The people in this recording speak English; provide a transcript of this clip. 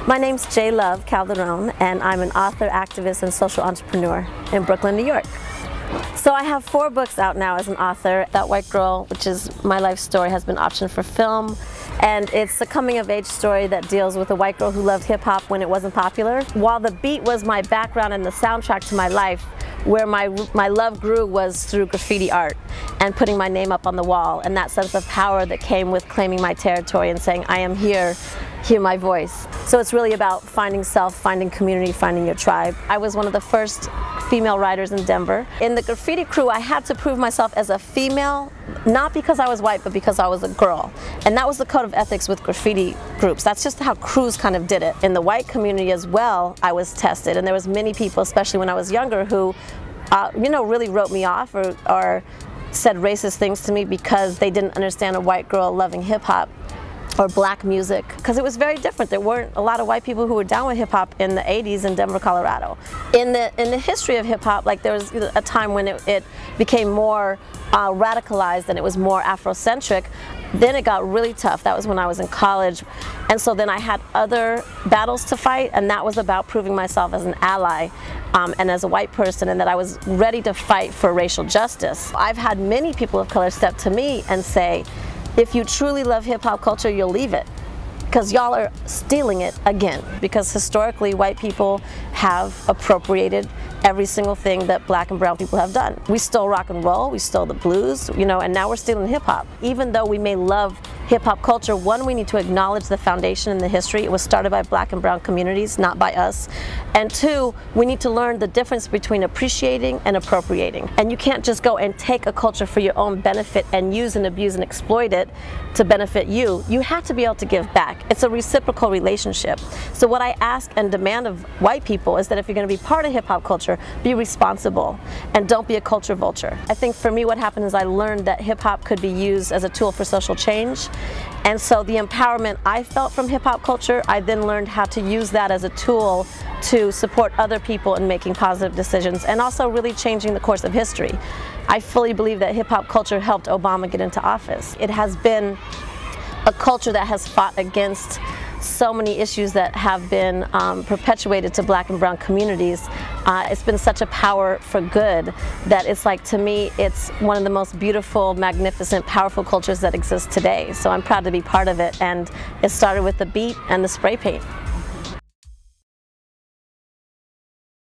My name's Love Calderon, and I'm an author, activist, and social entrepreneur in Brooklyn, New York. So I have 4 books out now as an author. That White Girl, which is my life story, has been optioned for film, and it's a coming-of-age story that deals with a white girl who loved hip-hop when it wasn't popular. While the beat was my background and the soundtrack to my life, where my love grew was through graffiti art and putting my name up on the wall, and that sense of power that came with claiming my territory and saying, I am here, hear my voice. So it's really about finding self, finding community, finding your tribe. I was one of the first female writers in Denver. In the graffiti crew, I had to prove myself as a female, not because I was white, but because I was a girl. And that was the code of ethics with graffiti groups. That's just how crews kind of did it. In the white community as well, I was tested, and there was many people, especially when I was younger, who really wrote me off or said racist things to me because they didn't understand a white girl loving hip-hop or black music, because it was very different. There weren't a lot of white people who were down with hip-hop in the 80s in Denver, Colorado. In the history of hip-hop, like, there was a time when it became more radicalized and it was more Afrocentric. Then it got really tough. That was when I was in college, and so then I had other battles to fight, and that was about proving myself as an ally and as a white person, and that I was ready to fight for racial justice. I've had many people of color step to me and say, if you truly love hip-hop culture, you'll leave it, because y'all are stealing it again. Because historically, white people have appropriated every single thing that black and brown people have done. We stole rock and roll, we stole the blues, and now we're stealing hip-hop. Even though we may love hip-hop culture, one, we need to acknowledge the foundation and the history. It was started by black and brown communities, not by us. And 2, we need to learn the difference between appreciating and appropriating. And you can't just go and take a culture for your own benefit and use and abuse and exploit it to benefit you. You have to be able to give back. It's a reciprocal relationship. So what I ask and demand of white people is that if you're going to be part of hip-hop culture, be responsible and don't be a culture vulture. I think for me what happened is I learned that hip-hop could be used as a tool for social change. And so the empowerment I felt from hip-hop culture, I then learned how to use that as a tool to support other people in making positive decisions and also really changing the course of history. I fully believe that hip-hop culture helped Obama get into office. It has been a culture that has fought against so many issues that have been perpetuated to black and brown communities. It's been such a power for good that it's like, to me, it's one of the most beautiful, magnificent, powerful cultures that exists today. So I'm proud to be part of it, and it started with the beat and the spray paint.